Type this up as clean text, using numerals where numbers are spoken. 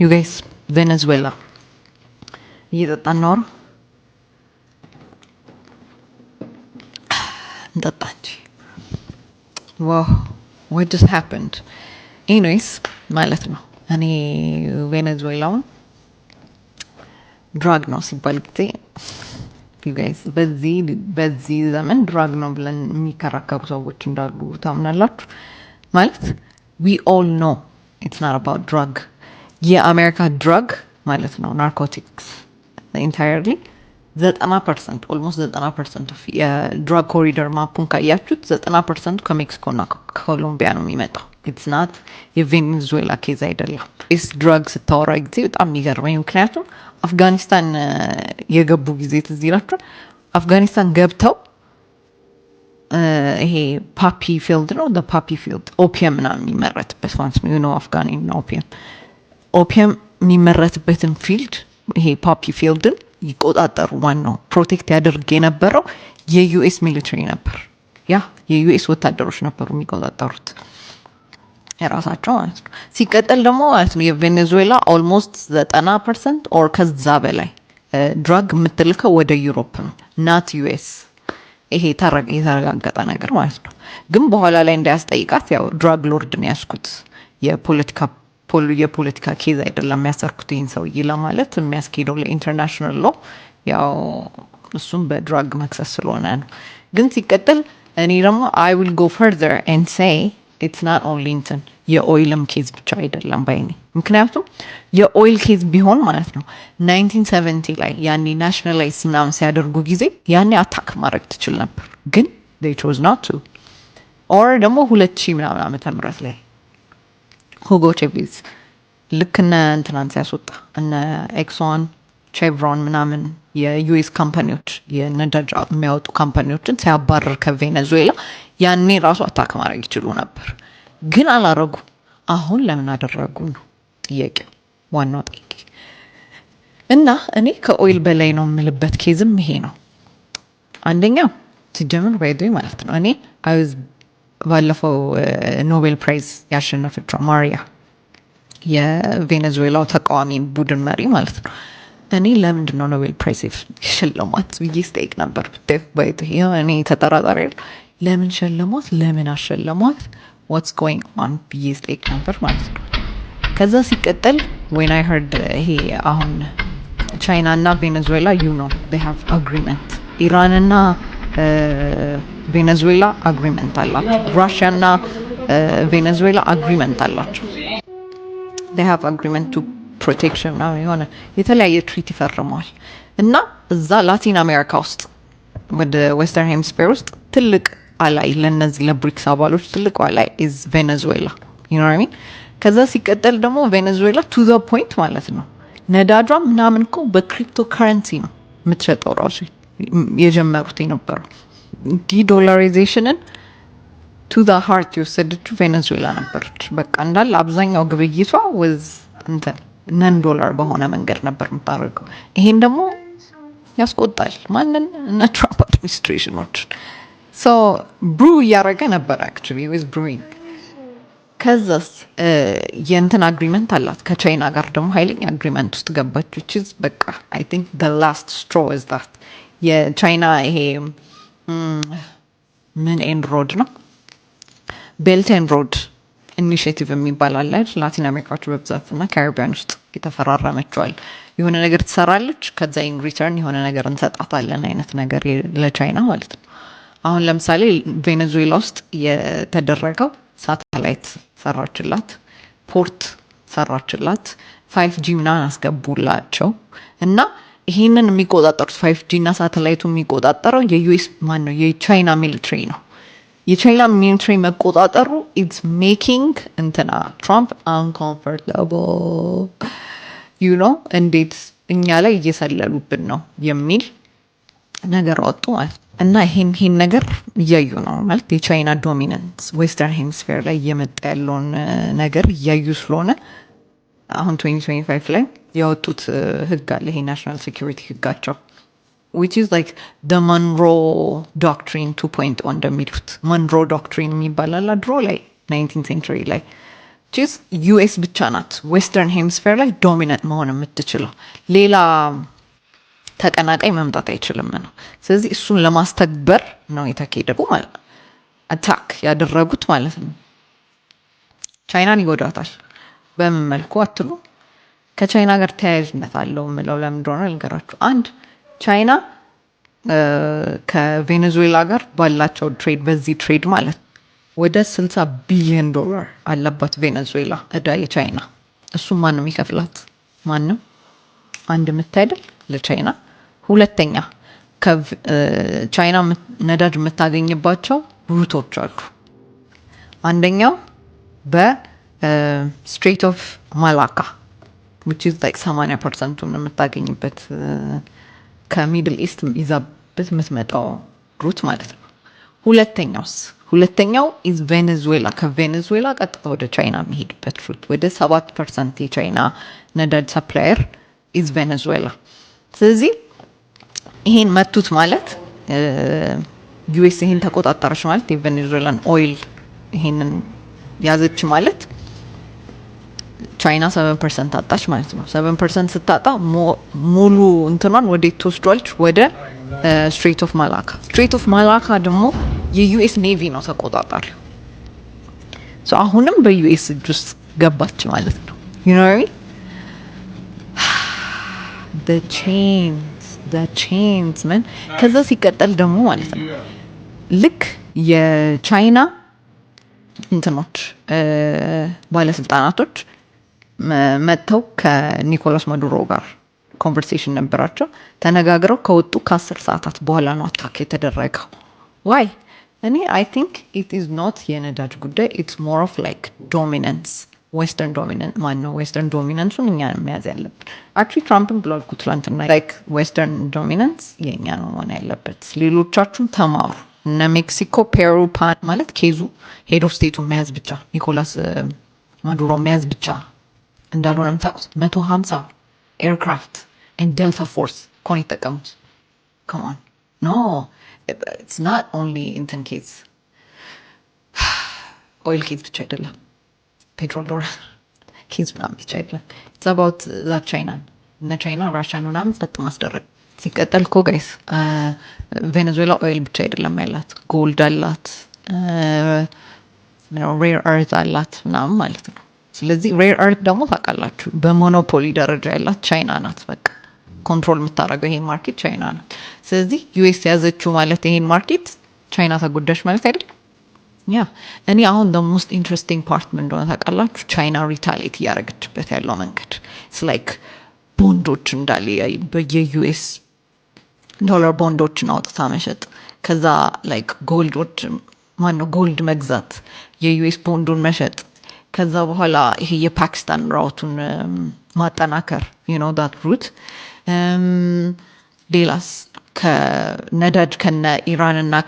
ዩ ጋይስ ቬኔዙዌላ እየጠጣን ነው እንጠጣ እንጂ ዋው what just happened anyways ማለት ነው እኔ ቬኔዙዌላውን ድራግ ነው ሲባል ጊዜ you guys በዚህ ዘመን ድራግ ነው ብለን የሚከራከሩ ሰዎች እንዳሉ ታምናላችሁ ማለት we all know it's not about drug የአሜሪካ ድራግ ማለት ነው ናርኮቲክስ entirely 90% almost 90% of የድራግ ኮሪደር ማፑን ካያችሁት 90% ከሜክሲኮ እና ከኮሎምቢያ ነው የሚመጣው it's not የቬኔዙዌላ ኬዝ አይደለም is drug ስታወራ ጊዜ በጣም የሚገርመኝ ምክንያቱም አፍጋኒስታን የገቡ ጊዜ ትዝ ይላችኋል አፍጋኒስታን ገብተው ይሄ ፓፒ ፊልድ ነው the poppy field ኦፒየም ምናምን የሚመረትበት once you know አፍጋኒ ኦፒየም የሚመረትበትን ፊልድ ይሄ ፓፒ ፊልድን ይቆጣጠሩ ዋናው ፕሮቴክት ያደርግ የነበረው የዩኤስ ሚሊተሪ ነበር ያ የዩኤስ ወታደሮች ነበሩ የሚቆጣጠሩት የራሳቸው ማለት ነው ሲቀጥል ደግሞ ማለት ነው የቬኔዙዌላ ኦልሞስት 90% ኦር ከዛ በላይ ድራግ የምትልከው ወደ ዩሮፕ ነው ናት ዩኤስ ይሄ የተረጋገጠ ነገር ማለት ነው ግን በኋላ ላይ እንዳያስጠይቃት ያው ድራግ ሎርድ ነው ያስኩት የፖለቲካ ኬዝ አይደለም ያሰርኩት ይህን ሰውዬ ለማለት የሚያስኬደው ለኢንተርናሽናል ሎ ያው እሱም በድራግ መክሰስ ስለሆነ ነው ግን ሲቀጥል እኔ ደግሞ I will go further and say it's not only እንትን የኦይልም ኬዝ ብቻ አይደለም ባይኔ ምክንያቱም የኦይል ኬዝ ቢሆን ማለት ነው 1970 ላይ ያኔ ናሽናላይዝ ምናምን ሲያደርጉ ጊዜ ያኔ አታክ ማድረግ ትችል ነበር ግን they chose not to or ደግሞ 2000 ምናምን ዓመተ ምህረት ላይ ሁጎ ቼቬዝ ልክ እነ እንትናን ሲያስወጣ እነ ኤክሶን ቼቭሮን ምናምን የዩኤስ ካምፓኒዎች የነዳጅ የሚያወጡ ካምፓኒዎችን ሲያባረር ከቬኔዙዌላ ያኔ ራሱ አታክ ማድረግ ይችሉ ነበር ግን አላረጉ አሁን ለምን አደረጉ ነው ጥያቄው ዋናው ጥያቄ እና እኔ ከኦይል በላይ ነው የምልበት ኬዝም ይሄ ነው አንደኛው ሲጀምር ባይዶይ ማለት ነው እኔ ባለፈው ኖቤል ፕራይዝ ያሸነፈችው ማሪያ የቬኔዙዌላው ተቃዋሚ ቡድን መሪ ማለት ነው እኔ ለምንድን ነው ኖቤል ፕራይዝ ሽልማት ብዬ ስጠይቅ ነበር ባይዶይ እኔ ተጠራጣሪ ለምን ሸለሟት ለምን አሸለሟት what's going on ብዬ ስጠይቅ ነበር ማለት ነው ከዛ ሲቀጥል when I heard ይሄ አሁን ቻይና እና ቬኔዙዌላ you know they have agreement ኢራን እና ቬኔዙዌላ አግሪመንት አላቸው ራሽያ እና ቬኔዙዌላ አግሪመንት አላቸው they have agreement to protection now የሆነ የተለያየ ትሪቲ ፈርመዋል እና እዛ ላቲን አሜሪካ ውስጥ ወደ ዌስተርን ሄምስፌር ውስጥ ትልቅ አላይ ለነዚህ ለብሪክስ አባሎች ትልቅ አላይ is Venezuela you know what I mean ከዛ ሲቀጥል ደግሞ ቬኔዙዌላ to the point ማለት ነው ነዳጇ ምናምን እኮ በክሪፕቶ ከረንሲ ነው የምትሸጠው ራሱ የጀመሩት የነበረው ዲዶላራይዜሽንን to the heart የወሰደችው ቬኔዙዌላ ነበረች በቃ እንዳለ አብዛኛው ግብይቷ was እንትን ነን ዶላር በሆነ መንገድ ነበር የምታደርገው ይሄን ደግሞ ያስቆጣል ማንን እና ትራምፕ አድሚኒስትሬሽኖች so brew እያደረገ ነበር actually it was brewing ከዛስ የእንትን አግሪመንት አላት ከቻይና ጋር ደግሞ ኃይለኛ አግሪመንት ውስጥ ገባች which is በቃ I think the last straw is that የቻይና ይሄ ምን ኤንድ ሮድ ነው ቤልት ኤንድ ሮድ ኢኒሺዬቲቭ የሚባል አለ ላቲን አሜሪካዎች በብዛት እና ካሪቢያን ውስጥ የተፈራረመችዋል የሆነ ነገር ትሰራለች ከዛ ኢን ሪተርን የሆነ ነገር እንሰጣታለን አይነት ነገር ለቻይና ማለት ነው አሁን ለምሳሌ ቬኔዙዌላ ውስጥ የተደረገው ሳተላይት ሰራችላት ፖርት ሰራችላት 5G ምናምን አስገቡላቸው እና ይሄንን የሚቆጣጠሩት 5G እና ሳተላይቱ የሚቆጣጠረው የዩኤስ ማን ነው የቻይና ሚሊተሪ ነው የቻይና ሚሊተሪ መቆጣጠሩ it's making እንትና ትራምፕ uncomfortable you know እንዴት እኛ ላይ እየሰለሉብን ነው የሚል ነገር ወጡ እና ይሄን ነገር እያዩ ነው ማለት የቻይና ዶሚናንስ ዌስተርን ሄምስፌር ላይ እየመጣ ያለውን ነገር እያዩ ስለሆነ አሁን 2025 ላይ ያወጡት ህግ አለ ይሄ ናሽናል ሴኩሪቲ ህጋቸው which is like the Monroe Doctrine 2.0 እንደሚሉት Monroe Doctrine የሚባል አለ ድሮ ላይ 19th century ላይ ቺስ ዩኤስ ብቻ ናት ዌስተርን ሄምስፌር ላይ ዶሚናንት መሆን የምትችለው ሌላ ተቀናቃይ መምጣት አይችልም ነው። ስለዚህ እሱን ለማስተግበር ነው የተካሄደው ማለት ነው። አታክ ያደረጉት ማለት ነው። ቻይናን ይጎዳታል። በምን መልኩ አትሉ? ከቻይና ጋር ተያያዥነት አለው የምለው ለምን እንደሆነ ልንገራችሁ። አንድ ቻይና ከቬኔዙዌላ ጋር ባላቸው ትሬድ በዚህ ትሬድ ማለት ወደ 60 ቢሊዮን ዶላር አለባት ቬኔዙዌላ እዳ የቻይና። እሱም ማንም ይከፍላት? ማንም። አንድ የምታይደል ለቻይና። ሁለተኛ ቻይና ነዳጅ የምታገኝባቸው ሩቶች አሉ። አንደኛው በስትሬት ኦፍ ማላካ which is like 80% የምታገኝበት ከሚድል ኢስት ይዛበት የምትመጣው ሩት ማለት ነው። ሁለተኛው ኢዝ ቬኔዙዌላ። ከቬኔዙዌላ ቀጥታ ወደ ቻይና የሚሄድበት ሩት ወደ 7% የቻይና ነዳጅ ሰፕላየር ኢዝ ቬኔዙዌላ። ስለዚህ ይሄን መቱት ማለት ዩኤስ ይሄን ተቆጣጠረች ማለት የቬኔዙዌላን ኦይል ይሄንን ያዘች ማለት ቻይና 7% አጣች ማለት ነው። 7% ስታጣ ሙሉ እንትኗን ወዴት ትወስዷለች? ወደ ስትሬት ኦፍ ማላካ። ስትሬት ኦፍ ማላካ ደግሞ የዩኤስ ኔቪ ነው ተቆጣጣሪው። አሁንም በዩኤስ እጅ ውስጥ ገባች ማለት ነው። you know what I mean? the chains man። ከዛ ሲቀጠል ደግሞ ማለት ነው ልክ የቻይና እንትኖች ባለስልጣናቶች መጥተው ከኒኮላስ ማዱሮ ጋር ኮንቨርሴሽን ነበራቸው። ተነጋግረው ከወጡ ከ10 ሰዓታት በኋላ ነው አታክ የተደረገው። ዋይ እኔ አይ ቲንክ ኢት ኢዝ ኖት የነዳጅ ጉዳይ ኢትስ ሞር ኦፍ ላይክ ዶሚናንስ ዌስተርን ዶሚናንስ ማነው ዌስተርን ዶሚናንሱን እኛ ነው መያዝ ያለብን። አክቹዋሊ ትራምፕን ብሏል እኮ ትላንትና ላይክ ዌስተርን ዶሚናንስ የኛ ነው መሆን ያለበት፣ ሌሎቻችሁም ተማሩ። እነ ሜክሲኮ ፔሩ ፓን ማለት ኬዙ ሄድ ኦፍ ስቴቱን መያዝ ብቻ ኒኮላስ ማዱሮ መያዝ ብቻ እንዳልሆነ የምታውቁት 150 ኤርክራፍት ኤንድ ዴልታ ፎርስ ኮን ይጠቀሙት። come on no it's not only እንትን ኬዝ ኦይል ኬዝ ብቻ አይደለም፣ ፔትሮል ዶላር ኬዝ ምናምን ብቻ አይደለም። it's about that ቻይና እነ ቻይና ራሽያን ምናምን ጸጥ ማስደረግ። ሲቀጠል እኮ ጋይስ ቬኔዙዌላ ኦይል ብቻ አይደለም ያላት፣ ጎልድ አላት፣ ሬር አርት አላት ምናምን ማለት ነው። ስለዚህ ሬር አርት ደግሞ ታውቃላችሁ በሞኖፖሊ ደረጃ ያላት ቻይና ናት። በቃ ኮንትሮል የምታደርገው ይሄን ማርኬት ቻይና ናት። ስለዚህ ዩኤስ ያዘችው ማለት ይሄን ማርኬት ቻይና ተጎዳች ማለት አይደለም። ያ እኔ አሁን the most interesting part ምን እንደሆነ ታውቃላችሁ? ቻይና ሪታሊየት እያደረገችበት ያለው መንገድ it's like ቦንዶች እንዳለ በየዩኤስ ዶላር ቦንዶችን አውጥታ መሸጥ፣ ከዛ ላይክ ጎልዶች ማነው ጎልድ መግዛት፣ የዩኤስ ቦንዱን መሸጥ፣ ከዛ በኋላ ይሄ የፓኪስታን ራውቱን ማጠናከር you know that route። ሌላስ ከነዳጅ ከነ ኢራን እና